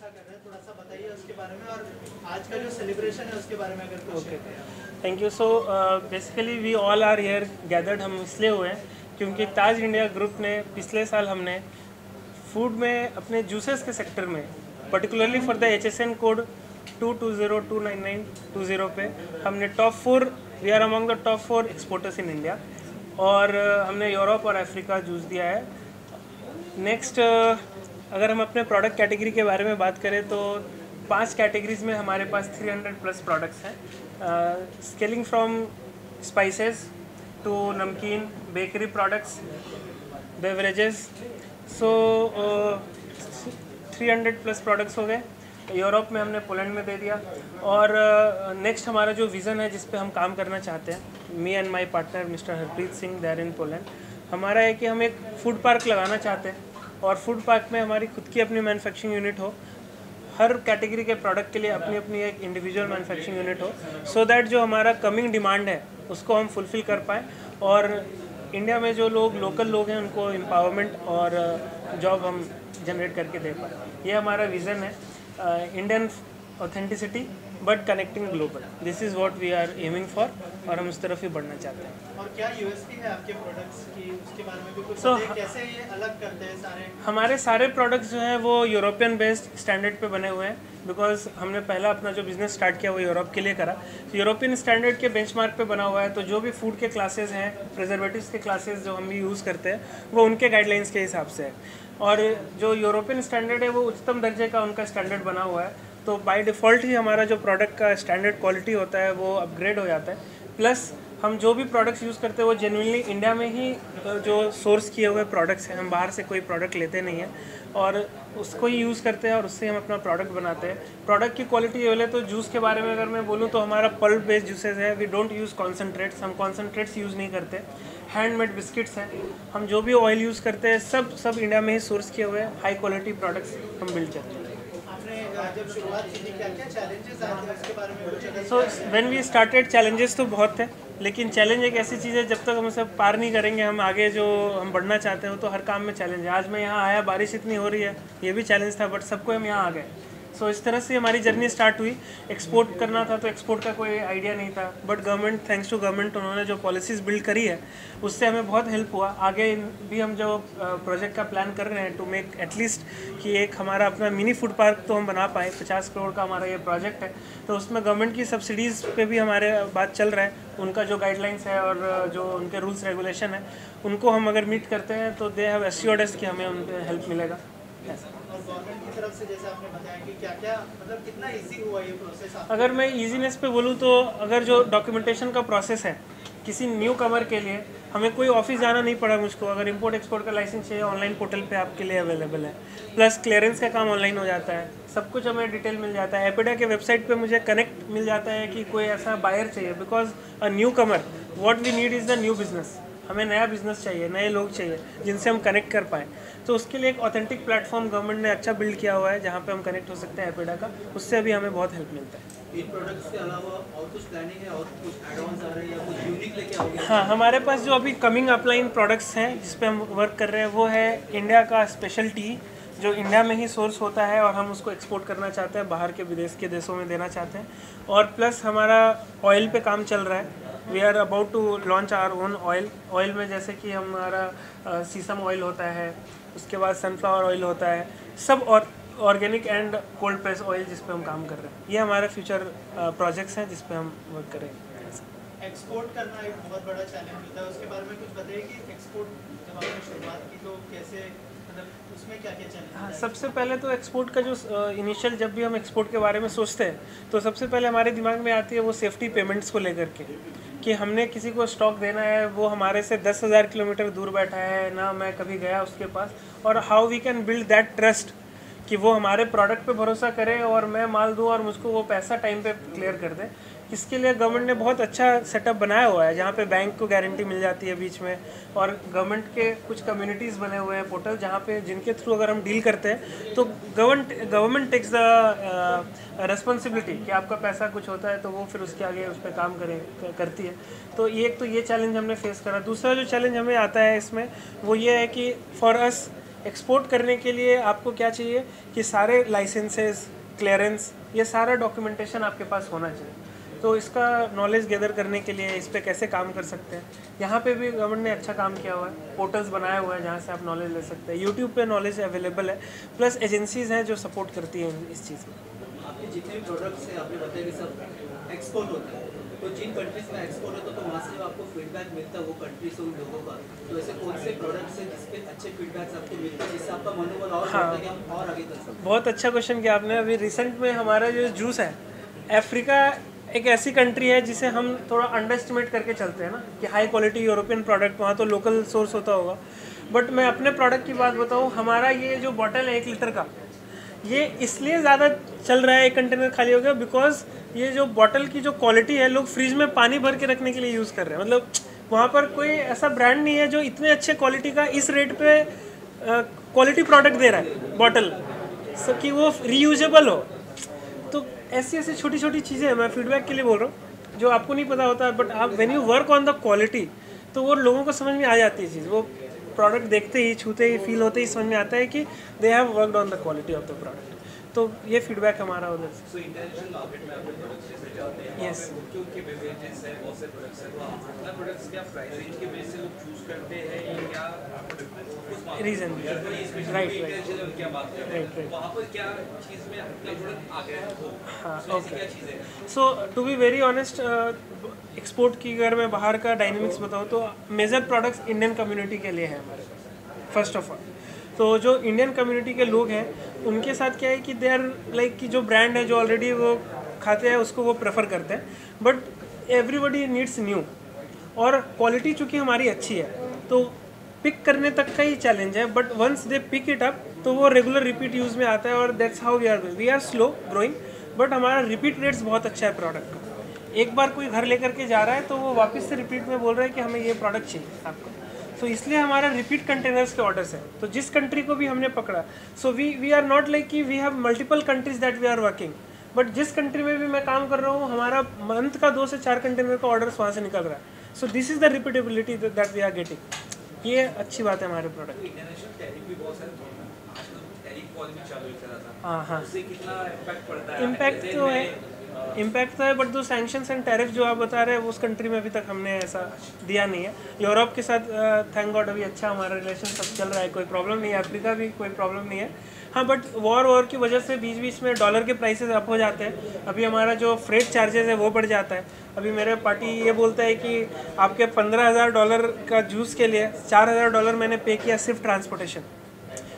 अच्छा कर रहे हैं, थोड़ा सा बताइए उसके बारे में, और आज का जो सेलिब्रेशन है उसके बारे में अगर कुछ। Okay, thank you. So basically we all are here gathered, हम इसलिए हुए हैं क्योंकि ताज इंडिया ग्रुप ने पिछले साल हमने फूड में अपने जूसेस के सेक्टर में particularly for the HSN code 2202992 पे हमने top 4, we are among the top 4 exporters in India, और हमने यूरोप और अफ्रीका जूस दिया है। नेक्स्ट, अगर हम अपने प्रोडक्ट कैटेगरी के बारे में बात करें तो 5 कैटेगरीज में हमारे पास 300 प्लस प्रोडक्ट्स हैं, स्केलिंग फ्रॉम स्पाइसेस टू नमकीन, बेकरी प्रोडक्ट्स, बेवरेजेस। सो 300 प्लस प्रोडक्ट्स हो गए। यूरोप में हमने पोलैंड में दे दिया। और नेक्स्ट हमारा जो विज़न है जिस पे हम काम करना चाहते हैं, me and my partner mister Harpreet Singh there in Poland, हमारा है कि हम एक फूड पार्क लगाना चाहते हैं, और फूड पार्क में हमारी खुद की अपनी मैन्युफैक्चरिंग यूनिट हो, हर कैटेगरी के प्रोडक्ट के लिए अपनी अपनी एक इंडिविजुअल मैन्युफैक्चरिंग यूनिट हो, सो दैट जो हमारा कमिंग डिमांड है उसको हम फुलफ़िल कर पाएँ, और इंडिया में जो लोग लोकल लोग हैं उनको एम्पावरमेंट और जॉब हम जनरेट करके दे पाएँ। ये हमारा विज़न है, Indian authenticity but connecting global, this is what we are aiming for, और हम उस तरफ ही बढ़ना चाहते हैं। और क्या यूएसपी है आपके प्रोडक्ट्स की, उसके बारे में भी कुछ So, बताइए, कैसे ये अलग करते हैं सारे। हमारे सारे प्रोडक्ट्स जो हैं वो यूरोपियन बेस्ड स्टैंडर्ड पे बने हुए हैं, बिकॉज हमने पहला अपना जो बिज़नेस स्टार्ट किया वो यूरोप के लिए करा, तो यूरोपियन स्टैंडर्ड के बेंचमार्क पे बना हुआ है। तो जो भी फूड के क्लासेस हैं, प्रिजर्वेटिव्स के क्लासेस जो हम भी यूज़ करते हैं, वो उनके गाइडलाइंस के हिसाब से है, और जो यूरोपियन स्टैंडर्ड है वो उच्चतम दर्जे का उनका स्टैंडर्ड बना हुआ है। तो बाय डिफ़ॉल्ट ही हमारा जो प्रोडक्ट का स्टैंडर्ड क्वालिटी होता है वो अपग्रेड हो जाता है। प्लस हम जो भी प्रोडक्ट्स यूज़ करते हैं वो जेन्युइनली इंडिया में ही जो सोर्स किए हुए प्रोडक्ट्स हैं, हम बाहर से कोई प्रोडक्ट लेते नहीं हैं, और उसको ही यूज़ करते हैं और उससे हम अपना प्रोडक्ट बनाते हैं। प्रोडक्ट की क्वालिटी बोले तो जूस के बारे में अगर मैं बोलूँ तो हमारा पल्प बेस्ड जूसेस है, वी डोंट यूज़ कॉन्सनट्रेट्स, हम कॉन्सनट्रेट्स यूज़ नहीं करते। हैंडमेड बिस्किट्स हैं, हम जो भी ऑयल यूज़ करते हैं सब इंडिया में ही सोर्स किए हुए हाई क्वालिटी प्रोडक्ट्स हम बिल्ड करते हैं। जब शुरुआत की थी क्या क्या चैलेंजेस आए थे उसके बारे में कुछ अगर। So when we started, challenges तो बहुत थे, लेकिन चैलेंज एक ऐसी चीज़ है जब तक हम उसे पार नहीं करेंगे, हम आगे जो हम बढ़ना चाहते हैं तो हर काम में चैलेंज है। आज मैं यहाँ आया, बारिश इतनी हो रही है, ये भी चैलेंज था, बट सबको हम यहाँ आ गए। सो इस तरह से हमारी जर्नी स्टार्ट हुई। एक्सपोर्ट करना था तो एक्सपोर्ट का कोई आइडिया नहीं था, but government, thanks to government, उन्होंने जो पॉलिसीज़ बिल्ड करी है उससे हमें बहुत हेल्प हुआ। आगे भी हम जो प्रोजेक्ट का प्लान कर रहे हैं टू मेक एटलीस्ट कि एक हमारा अपना मिनी फूड पार्क तो हम बना पाए। 50 करोड़ का हमारा ये प्रोजेक्ट है, तो उसमें गवर्नमेंट की सब्सिडीज़ पे भी हमारे बात चल रहा है। उनका जो गाइडलाइंस है और जो उनके रूल्स रेगुलेशन है उनको हम अगर मीट करते हैं तो दे हैव एश्योर्ड अस कि हमें उनसे हेल्प मिलेगा। और गवर्नमेंट की तरफ से जैसे आपने बताया कि क्या क्या मतलब कितना इजी हुआ ये प्रोसेस आपके अगर मैं ईजीनेस पे बोलूँ तो अगर जो डॉक्यूमेंटेशन का प्रोसेस है किसी न्यू कमर के लिए, हमें कोई ऑफिस जाना नहीं पड़ा मुझको। अगर इंपोर्ट एक्सपोर्ट का लाइसेंस चाहिए, ऑनलाइन पोर्टल पे आपके लिए अवेलेबल है। प्लस क्लियरेंस का काम ऑनलाइन हो जाता है, सब कुछ हमें डिटेल मिल जाता है। एपिडा के वेबसाइट पे मुझे कनेक्ट मिल जाता है कि कोई ऐसा बायर चाहिए, because a newcomer, what we need is the new business. हमें नया बिजनेस चाहिए, नए लोग चाहिए जिनसे हम कनेक्ट कर पाएँ। तो उसके लिए एक ऑथेंटिक प्लेटफॉर्म गवर्नमेंट ने अच्छा बिल्ड किया हुआ है जहाँ पे हम कनेक्ट हो सकते हैं एपिडा का, उससे भी हमें बहुत हेल्प मिलता है। इन प्रोडक्ट्स के अलावा और कुछ प्लानिंग है, और कुछ एड ऑन्स आ रहे हैं या कुछ यूनिक लेके आओगे? हाँ, हमारे पास जो अभी कमिंग अपलाइन प्रोडक्ट्स हैं जिस पे हम वर्क कर रहे हैं वो है इंडिया का स्पेशल टी, जो इंडिया में ही सोर्स होता है और हम उसको एक्सपोर्ट करना चाहते हैं, बाहर के विदेश के देशों में देना चाहते हैं। और प्लस हमारा ऑयल पे काम चल रहा है, we are about to launch our own oil. Oil में जैसे कि हमारा सीसम ऑयल होता है, उसके बाद सनफ्लावर ऑयल होता है, सब और organic and cold press oil जिस पे हम काम कर रहे हैं। ये हमारे फ्यूचर प्रोजेक्ट्स हैं जिस पे हम वर्क करेंगे। एक्सपोर्ट करना एक बहुत बड़ा चैलेंज होता है, उसके बारे में कुछ बताइए कि एक्सपोर्ट जब आपने शुरुआत की तो कैसे, मतलब उसमें क्या क्या चैलेंज? हाँ, सबसे पहले तो एक्सपोर्ट का जो इनिशियल, जब भी हम एक्सपोर्ट के बारे में सोचते हैं तो सबसे पहले हमारे दिमाग में आती है वो सेफ्टी पेमेंट्स को लेकर के, कि हमने किसी को स्टॉक देना है, वो हमारे से 10,000 किलोमीटर दूर बैठा है ना, मैं कभी गया उसके पास, और how we can build that trust कि वो हमारे प्रोडक्ट पे भरोसा करे और मैं माल दूँ और मुझको वो पैसा टाइम पे क्लियर कर दे। इसके लिए गवर्नमेंट ने बहुत अच्छा सेटअप बनाया हुआ है जहाँ पे बैंक को गारंटी मिल जाती है बीच में, और गवर्नमेंट के कुछ कम्युनिटीज़ बने हुए हैं पोर्टल जहाँ पे जिनके थ्रू अगर हम डील करते हैं तो गवर्नमेंट टेक्स द रिस्पॉन्सिबिलिटी कि आपका पैसा कुछ होता है तो वो फिर उसके आगे उस पर काम करती है। तो ये चैलेंज हमने फेस करा। दूसरा जो चैलेंज हमें आता है इसमें वो ये है कि फॉर अस एक्सपोर्ट करने के लिए आपको क्या चाहिए कि सारे लाइसेंसेस, क्लियरेंस, ये सारा डॉक्यूमेंटेशन आपके पास होना चाहिए। तो इसका नॉलेज गैदर करने के लिए इस पर कैसे काम कर सकते हैं, यहाँ पे भी गवर्नमेंट ने अच्छा काम किया हुआ है, पोर्टल्स बनाया हुआ है जहाँ से आप नॉलेज ले सकते हैं। यूट्यूब पे नॉलेज अवेलेबल है, प्लस एजेंसीज हैं जो सपोर्ट करती हैं इस चीज़ में। आपके जितने भी प्रोडक्ट्स हैं आपने बताया कि सब एक्सपोर्ट होता है, तो जिन कंट्रीज में एक्सपोर्ट होता है तो वहाँ से आपको फीडबैक मिलता है वो कंट्री से उन लोगों का, तो ऐसे कौन से प्रोडक्ट्स हैं जिसके अच्छे फीडबैक्स आपको मिलते हैं जिससे आपका मनोबल और बढ़ता है कि हम और आगे कर सकते हैं? बहुत अच्छा क्वेश्चन किया आपने। अभी रिसेंट में हमारा जो जूस है, अफ्रीका एक ऐसी कंट्री है जिसे हम थोड़ा अंडर एस्टिमेट करके चलते हैं ना कि हाई क्वालिटी यूरोपियन प्रोडक्ट, वहाँ तो लोकल सोर्स होता होगा। बट मैं अपने प्रोडक्ट की बात बताऊँ, हमारा ये जो बॉटल है 1 लीटर का, ये इसलिए ज़्यादा चल रहा है, एक कंटेनर खाली हो गया, बिकॉज ये जो बॉटल की जो क्वालिटी है, लोग फ्रिज में पानी भर के रखने के लिए यूज़ कर रहे हैं। मतलब वहाँ पर कोई ऐसा ब्रांड नहीं है जो इतने अच्छे क्वालिटी का इस रेट पे क्वालिटी प्रोडक्ट दे रहा है बॉटल, सो कि वो रीयूजेबल हो। तो ऐसी ऐसी छोटी छोटी चीज़ें हैं, मैं फीडबैक के लिए बोल रहा हूँ, जो आपको नहीं पता होता, बट आप when you work on the quality तो वो लोगों को समझ में आ जाती है चीज़। वो प्रोडक्ट देखते ही, छूते ही, फील होते ही समझ में आता है कि they have worked on the quality of the product. तो ये फीडबैक हमारा उधर से। सो इंटरनेशनल मार्केट में आपके प्रोडक्ट्स जैसे जाते हैं, Yes. क्योंकि बेवरेजेस है, बहुत से प्रोडक्ट्स हैं, तो अपना प्रोडक्ट्स क्या प्राइस रेंज के बेस से लोग चूज करते हैं या क्या रीजन राइट इंटरनेशनल क्या बात कर रहे राइट हैं, वहाँ पर क्या चीज़ में अपना प्रोडक्ट आ गया हो, हाँ so ऐसी ओके। क्या चीज़ है? So to be very honest, export की अगर मैं बाहर का डायनेमिक्स बताऊँ तो मेजर प्रोडक्ट्स इंडियन कम्युनिटी के लिए है हमारे पास। फर्स्ट ऑफ ऑल तो जो इंडियन कम्युनिटी के लोग हैं उनके साथ क्या है कि दे आर लाइक कि जो ब्रांड है जो ऑलरेडी वो खाते हैं उसको वो प्रेफर करते हैं, बट एवरीबडी नीड्स न्यू। और क्वालिटी चूँकि हमारी अच्छी है तो पिक करने तक का ही चैलेंज है, but once they pick it up तो वो रेगुलर रिपीट यूज़ में आता है। और that's how we are slow growing, but हमारा रिपीट रेट्स बहुत अच्छा है प्रोडक्ट का। एक बार कोई घर लेकर के जा रहा है तो वो वापस से रिपीट में बोल रहा है कि हमें ये प्रोडक्ट चाहिए आपको। तो इसलिए हमारा रिपीट कंटेनर्स के ऑर्डर्स हैं। तो जिस कंट्री को भी हमने पकड़ा, so we are not like कि we have multiple countries that we are working, but जिस कंट्री में भी मैं काम कर रहा हूँ हमारा मंथ का 2 से 4 कंटेनर का ऑर्डर्स वहाँ से निकल रहा है। So this is the repeatability that we are getting. ये अच्छी बात है हमारे प्रोडक्ट। इंटरनेशनल टैरिफ भी बहुत सारे आजकल टैरिफ वॉर भी चालू चला था, हाँ हाँ, उससे कितना इम्पैक्ट पड़ता है? इम्पैक्ट तो है, इम्पैक्ट तो है, बट जो सैंक्शंस एंड टैरिफ जो आप बता रहे हैं उस कंट्री में अभी तक हमने ऐसा दिया नहीं है। यूरोप के साथ थैंक गॉड अभी अच्छा हमारा रिलेशन सब चल रहा है, कोई प्रॉब्लम नहीं है। अफ्रीका भी कोई प्रॉब्लम नहीं है। हाँ, बट वॉर की वजह से बीच बीच में डॉलर के प्राइसेस अप हो जाते हैं। अभी हमारा जो फ्रेट चार्जेस है वो बढ़ जाता है। अभी मेरे पार्टी ये बोलता है कि आपके $15,000 का जूस के लिए $4,000 मैंने पे किया सिर्फ transportation.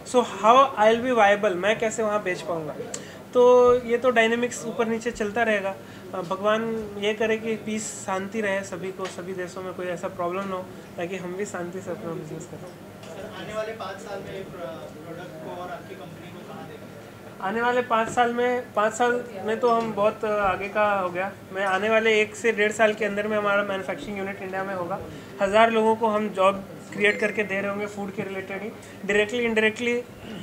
So how I will be viable, मैं कैसे वहाँ बेच पाऊँगा? तो ये तो डायनेमिक्स ऊपर नीचे चलता रहेगा। भगवान ये करे कि पीस, शांति रहे सभी को, सभी देशों में कोई ऐसा प्रॉब्लम ना हो, ताकि हम भी शांति से अपना बिजनेस करें। सर आने वाले 5 साल में प्रोडक्ट को और आपकी कंपनी को कहाँ देखेंगे? आने वाले 5 साल में तो हम बहुत आगे का हो गया। मैं आने वाले 1 से 1.5 साल के अंदर में हमारा मैन्युफैक्चरिंग यूनिट इंडिया में होगा। 1000 लोगों को हम जॉब क्रिएट करके दे रहे होंगे फूड के रिलेटेड ही, डायरेक्टली इनडायरेक्टली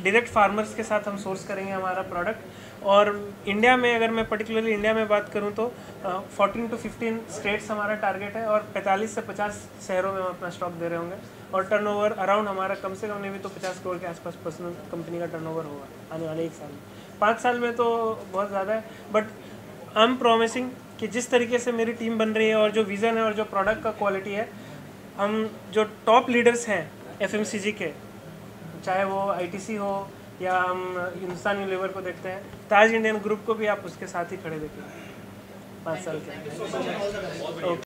डायरेक्ट फार्मर्स के साथ हम सोर्स करेंगे हमारा प्रोडक्ट। और इंडिया में अगर मैं पर्टिकुलरली इंडिया में बात करूं तो 14 to 15 स्टेट्स हमारा टारगेट है और 45 से 50 शहरों में हम अपना स्टॉक दे रहे होंगे। और टर्नओवर अराउंड हमारा कम से कम नहीं भी तो 50 करोड़ के आसपास पर्सनल कंपनी का टर्नओवर होगा आने वाले 1 साल में। 5 साल में तो बहुत ज़्यादा है, बट आई एम प्रॉमिसिंग कि जिस तरीके से मेरी टीम बन रही है और जो विज़न है और जो प्रोडक्ट का क्वालिटी है, हम जो टॉप लीडर्स हैं FMCG के, चाहे वो ITC हो या हम हिंदुस्तान यूनिलीवर को देखते हैं, ताज इंडियन ग्रुप को भी आप उसके साथ ही खड़े देखेंगे 5 साल के। ओके।